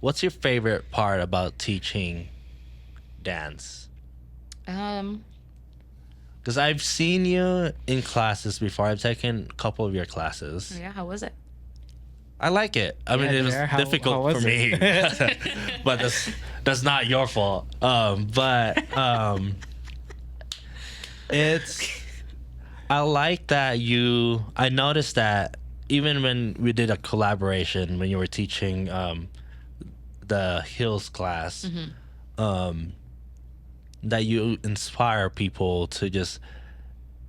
what's your favorite part about teaching dance? Um, Because I've seen you in classes before. I've taken a couple of your classes. yeah, how was it? I like it. I mean, it was how difficult was for me, but that's not your fault. It's. I like that you. I noticed that even when we did a collaboration when you were teaching the Hills class, that you inspire people to just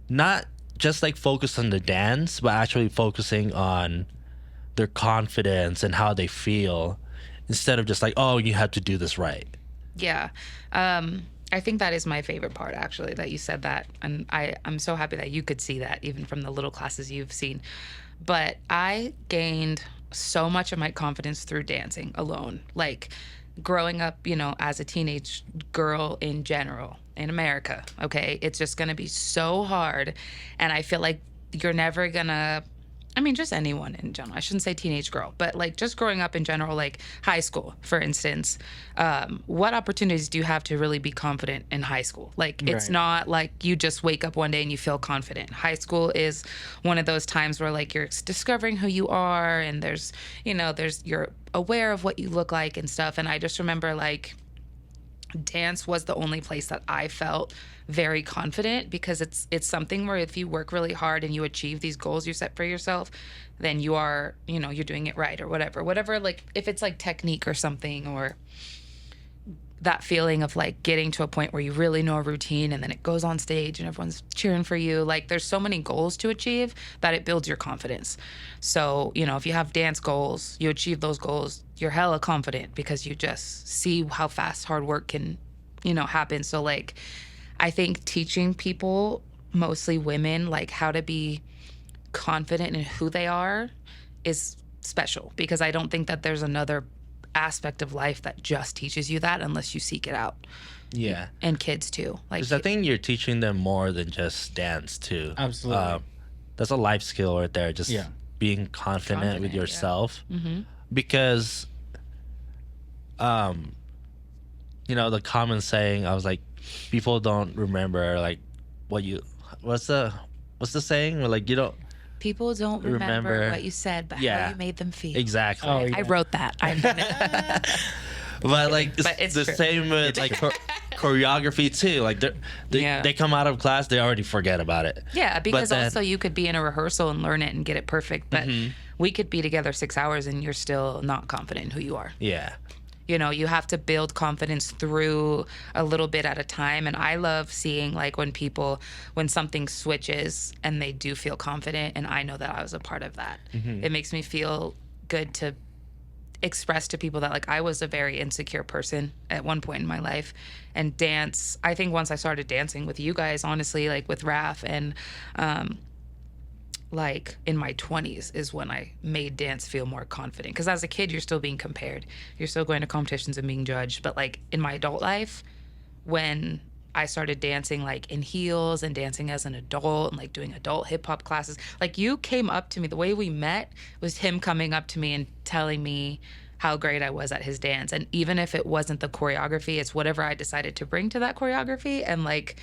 not just like focus on the dance, but actually focusing on their confidence and how they feel instead of just like, oh, you have to do this right. Yeah. I think that is my favorite part, actually, that you said that. And I'm so happy that you could see that even from the little classes you've seen. But I gained so much of my confidence through dancing alone. Like growing up, as a teenage girl in general in America, okay? It's just going to be so hard. And I feel like you're never going to, just anyone in general. I shouldn't say teenage girl, but like just growing up in general, like high school, for instance. What opportunities do you have to really be confident in high school? Like, it's not like you just wake up one day and you feel confident. High school is one of those times where like you're discovering who you are, and there's you're aware of what you look like and stuff. And I just remember like dance was the only place that I felt very confident, because it's something where if you work really hard and you achieve these goals you set for yourself, then you are, you're doing it right or whatever, like if it's like technique or something, or that feeling of like getting to a point where you really know a routine and then it goes on stage and everyone's cheering for you. Like there's so many goals to achieve that it builds your confidence. So, if you have dance goals, you achieve those goals, you're hella confident because you just see how fast hard work can, happen. So like, I think teaching people, mostly women, like how to be confident in who they are is special, because I don't think that there's another aspect of life that just teaches you that unless you seek it out. Yeah. And kids too. Like, Because I think you're teaching them more than just dance too. Absolutely. That's a life skill right there. Just being confident with yourself. Yeah. Mm-hmm. Because, the common saying, I was like, people don't remember like what's the saying? Where like you don't. People don't remember what you said, but how you made them feel. Exactly. Oh, yeah. I wrote that. But like it's the true. same with like choreography too. Like they come out of class, they already forget about it. Yeah, because then, also you could be in a rehearsal and learn it and get it perfect, but we could be together 6 hours and you're still not confident in who you are. Yeah. You have to build confidence through a little bit at a time. And I love seeing like when something switches and they do feel confident, and I know that I was a part of that. It makes me feel good to express to people that like I was a very insecure person at one point in my life, and dance, I think once I started dancing with you guys, honestly, like with Raf and like in my 20s is when I made dance feel more confident. Because as a kid, you're still being compared. You're still going to competitions and being judged. But like in my adult life, when I started dancing like in heels and dancing as an adult and like doing adult hip hop classes, like you came up to me. The way we met was him coming up to me and telling me how great I was at his dance. And even if it wasn't the choreography, it's whatever I decided to bring to that choreography. And like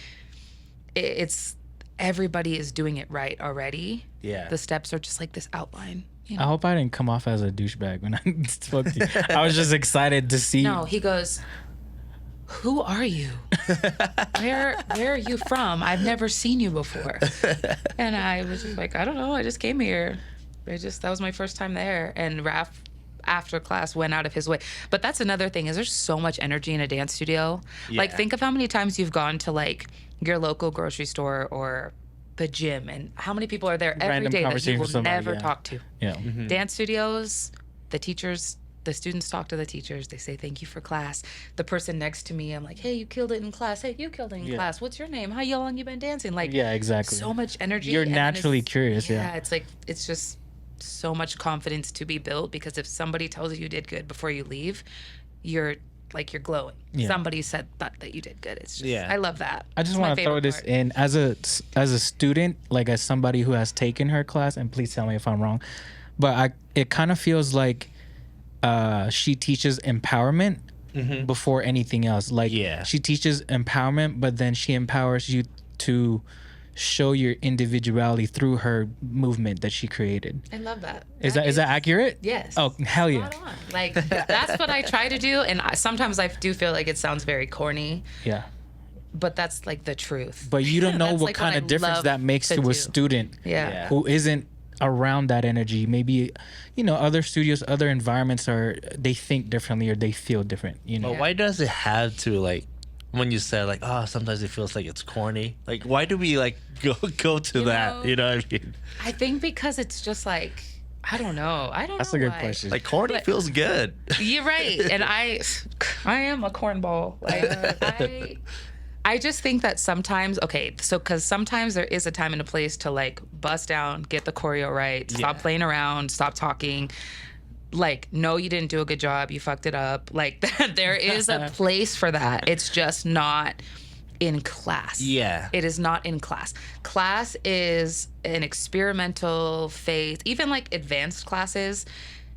it's everybody is doing it right already. Yeah. The steps are just like this outline. I hope I didn't come off as a douchebag when I spoke to you. I was just excited to see. No, he goes, who are you? Where are you from? I've never seen you before. And I was just like, I don't know. I just came here. That was my first time there. And Raph, after class, went out of his way. But that's another thing, is there's so much energy in a dance studio. Yeah. Like, think of how many times you've gone to like your local grocery store or the gym, and how many people are there every Random day that you conversation will with somebody, never yeah. talk to. Yeah. Dance studios, the students talk to the teachers. They say, thank you for class. The person next to me, I'm like, hey, you killed it in class. Hey, you killed it in class. What's your name? How long you been dancing? Like, Yeah, exactly. so much energy. You're and then naturally it's- curious, Yeah, it's like, it's just so much confidence to be built, because if somebody tells you did good before you leave, you're glowing. Yeah. Somebody said that you did good. It's just, I love that. I just It's my want to throw favorite this part. in as a student, like as somebody who has taken her class, and please tell me if I'm wrong, but it kind of feels like she teaches empowerment before anything else. Like, Yeah. she teaches empowerment, but then she empowers you to show your individuality through her movement that she created. I love that. Is that accurate? Yes. Oh, hell yeah. Spot on. Like, that's what I try to do. And sometimes I do feel like it sounds very corny, Yeah. but that's like the truth. But you don't know That's, what like, kind what of I difference love that makes to to do. a student Yeah. who isn't around that energy. Maybe, other studios, other environments they think differently or they feel different, But why does it have to, like, when you said, like, oh, sometimes it feels like it's corny? Like, why do we, like, go to that? know, You know what I mean? I think because it's just like, I don't know. That's know a good why. question. Like, corny feels good. You're right. And I am a cornball. Like, I just think that sometimes, because sometimes there is a time and a place to, like, bust down, get the choreo right, stop playing around, stop talking. Like, no, you didn't do a good job. You fucked it up. Like, there is a place for that. It's just not in class. Yeah. It is not in class. Class is an experimental phase. Even, like, advanced classes,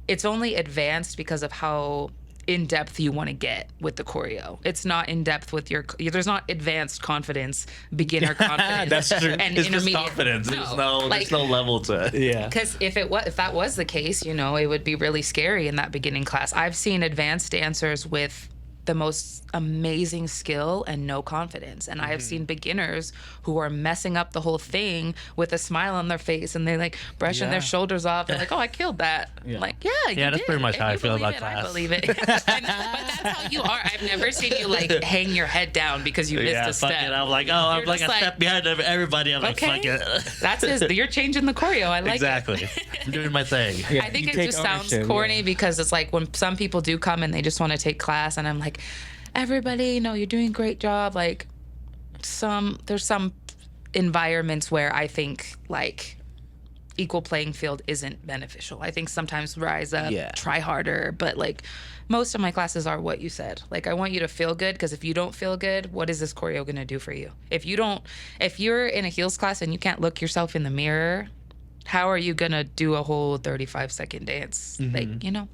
it's only advanced because of how in depth you want to get with the choreo. It's not in depth with there's not advanced confidence, beginner confidence. That's true. And It's just intermediate. confidence. There's Like, no level to it. Yeah. because if that was the case, it would be really scary in that beginning class. I've seen advanced dancers with the most amazing skill and no confidence, and I have seen beginners who are messing up the whole thing with a smile on their face, and they're like brushing their shoulders off. They're like, "Oh, I killed that." Yeah. I'm like, yeah, that's did. pretty much If how I you feel believe about it, class. I believe it. But that's how you are. I've never seen you like hang your head down because you missed Yeah, a fuck step. it. I'm like, I'm You're like just a like, step behind everybody. I'm like, okay. fuck it. You're changing the choreo. I like Exactly. it. I'm doing my thing. Yeah, I think you it take just sounds ownership, corny yeah. because it's like when some people do come and they just want to take class, and I'm like, everybody, you're doing a great job. Like, there's some environments where I think, like, equal playing field isn't beneficial. I think sometimes rise up, try harder, but, like, most of my classes are what you said. Like, I want you to feel good, because if you don't feel good, what is this choreo gonna do for you? If you're in a heels class and you can't look yourself in the mirror, how are you gonna do a whole 35-second dance? Like, Yeah.